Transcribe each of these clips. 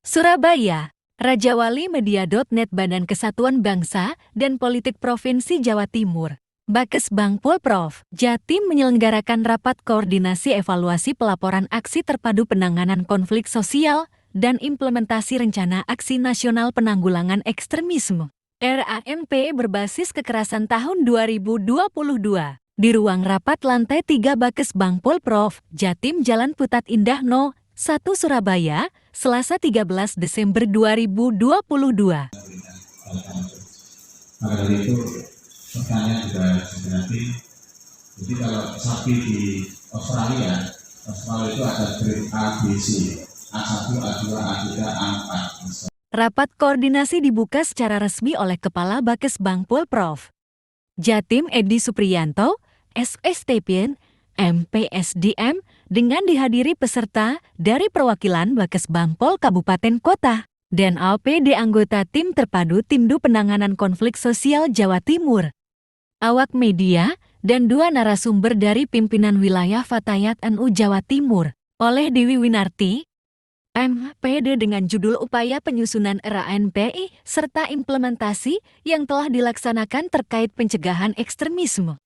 Surabaya, Rajawali-Media.net Badan Kesatuan Bangsa dan Politik Provinsi Jawa Timur, Bakes Bangpol Prov. Jatim menyelenggarakan rapat koordinasi evaluasi pelaporan aksi terpadu penanganan konflik sosial dan implementasi rencana aksi nasional penanggulangan ekstremisme (RANP) berbasis kekerasan tahun 2022. Di ruang rapat lantai 3 Bakes Bangpol Prov, Jatim Jalan Putat Indah No. 1 Surabaya, Selasa 13 Desember 2022. Maka dari itu pertanyaan juga nanti. Jadi kalau sapi di Australia itu ada grade A, B, C, A1, A2, A3, A4. Rapat koordinasi dibuka secara resmi oleh Kepala Bakes Bangpol Prov. Jatim Edi Supriyanto, SSTPN, MPSDM, dengan dihadiri peserta dari perwakilan Bakes Bangpol Kabupaten Kota dan APD anggota Tim Terpadu Timdu Penanganan Konflik Sosial Jawa Timur, awak media, dan 2 narasumber dari pimpinan wilayah Fatayat NU Jawa Timur, oleh Dewi Winarti, MPD dengan judul Upaya Penyusunan RANPI serta Implementasi yang telah dilaksanakan terkait pencegahan ekstremisme.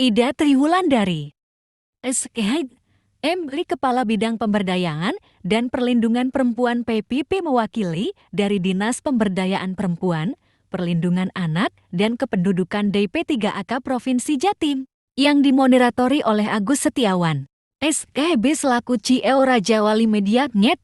Ida Triwulandari, SKHID, MLI Kepala Bidang Pemberdayaan dan Perlindungan Perempuan PPP mewakili dari Dinas Pemberdayaan Perempuan, Perlindungan Anak, dan Kependudukan DP3AK Provinsi Jatim, yang dimoderatori oleh Agus Setiawan, SKB selaku CEO Rajawali-Media.net.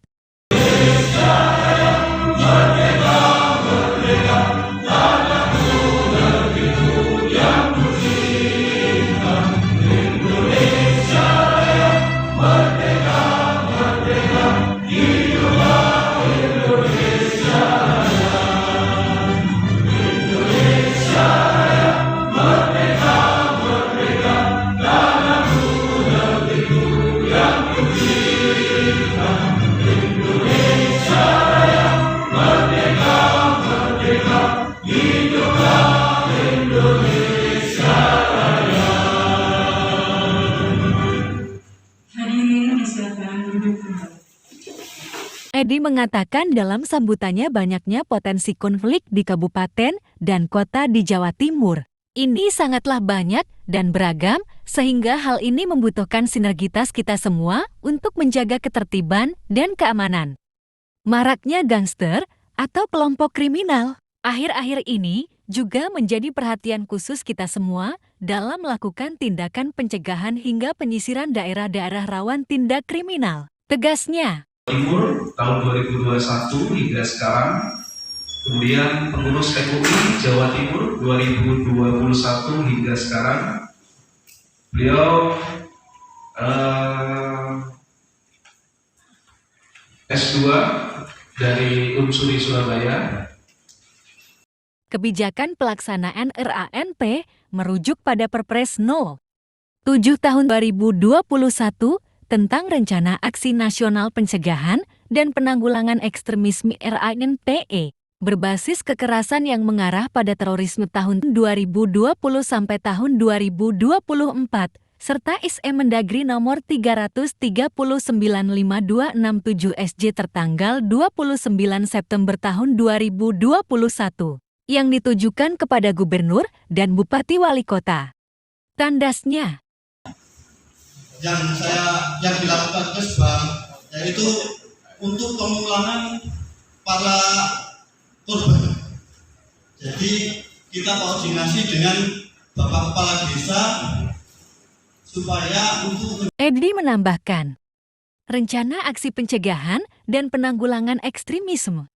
Edi mengatakan dalam sambutannya banyaknya potensi konflik di kabupaten dan kota di Jawa Timur. Ini sangatlah banyak dan beragam, sehingga hal ini membutuhkan sinergitas kita semua untuk menjaga ketertiban dan keamanan. Maraknya gangster atau kelompok kriminal akhir-akhir ini juga menjadi perhatian khusus kita semua dalam melakukan tindakan pencegahan hingga penyisiran daerah-daerah rawan tindak kriminal. Tegasnya, Timur tahun 2021 hingga sekarang, kemudian pengurus MUI Jawa Timur 2021 hingga sekarang. Beliau S2 dari Unsuri Surabaya. Kebijakan pelaksanaan RANP merujuk pada Perpres No. 7 Tahun 2021 tentang Rencana Aksi Nasional Pencegahan dan Penanggulangan Ekstremisme RANPE, berbasis kekerasan yang mengarah pada terorisme tahun 2020 sampai tahun 2024, serta ISE Mendagri nomor 3395267 SJ tertanggal 29 September tahun 2021, yang ditujukan kepada gubernur dan bupati wali kota. Tandasnya, yang dilakukan Kesbang yaitu untuk pemulangan para korban. Jadi kita koordinasi dengan Bapak Kepala Desa supaya untuk Edi menambahkan, rencana aksi pencegahan dan penanggulangan ekstremisme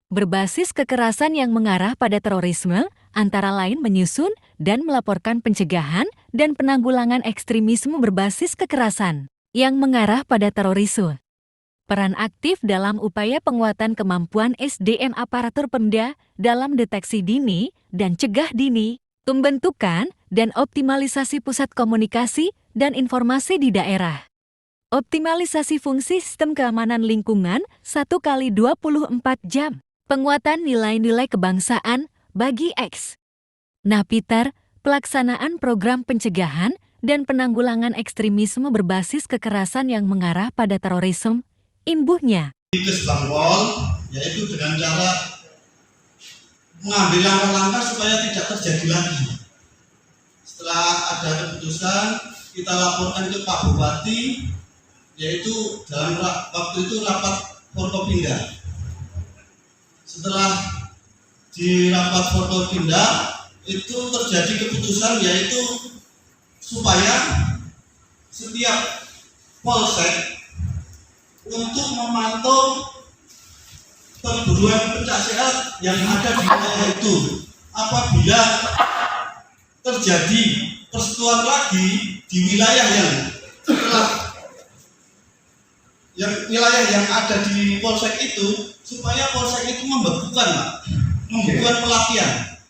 berbasis kekerasan yang mengarah pada terorisme, antara lain menyusun dan melaporkan pencegahan dan penanggulangan ekstremisme berbasis kekerasan yang mengarah pada terorisme. Peran aktif dalam upaya penguatan kemampuan SDM aparatur Pemda dalam deteksi dini dan cegah dini, pembentukan dan optimalisasi pusat komunikasi dan informasi di daerah. Optimalisasi fungsi sistem keamanan lingkungan 1x24 jam. Penguatan nilai-nilai kebangsaan bagi X. Napiter, pelaksanaan program pencegahan dan penanggulangan ekstremisme berbasis kekerasan yang mengarah pada terorisme, imbuhnya Kesbangpol, yaitu dengan cara mengambil langkah-langkah supaya tidak terjadi lagi. Setelah ada keputusan, kita laporkan ke Pak Bupati, yaitu dalam waktu itu rapat Forkopimda. Setelah di rapat Forkopimda itu terjadi keputusan, yaitu supaya setiap polsek untuk memantau perburuan pencaksilat yang ada di wilayah itu. Apabila terjadi persetujuan lagi di wilayah yang ada di polsek itu, supaya polsek itu membekukan, Pak, membekukan pelatihan.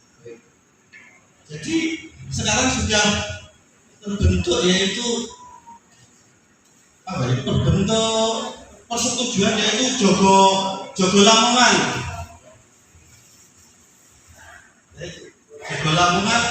Jadi sekarang sudah terbentuk, yaitu berbentuk persetujuan, yaitu Jogo Lamongan. Jogo Lamongan.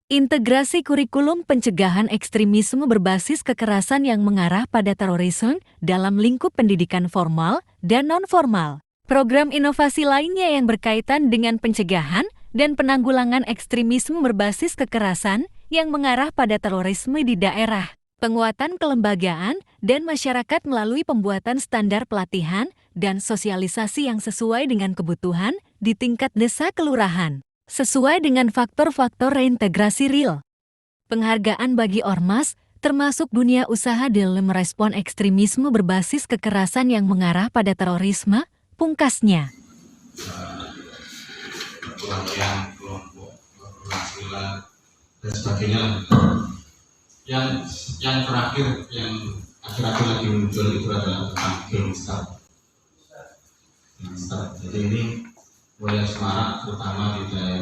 Integrasi kurikulum pencegahan ekstremisme berbasis kekerasan yang mengarah pada terorisme dalam lingkup pendidikan formal dan non-formal. Program inovasi lainnya yang berkaitan dengan pencegahan dan penanggulangan ekstremisme berbasis kekerasan yang mengarah pada terorisme di daerah. Penguatan kelembagaan dan masyarakat melalui pembuatan standar pelatihan dan sosialisasi yang sesuai dengan kebutuhan di tingkat desa kelurahan, sesuai dengan faktor-faktor reintegrasi real. Penghargaan bagi ormas, termasuk dunia usaha dalam merespon ekstremisme berbasis kekerasan yang mengarah pada terorisme, pungkasnya. Kelompok, keberhasilan, dan sebagainya. Yang terakhir, yang akhir-akhir lagi muncul itu adalah tentang gangster. Jadi ini wilayah Semarang, terutama di daerah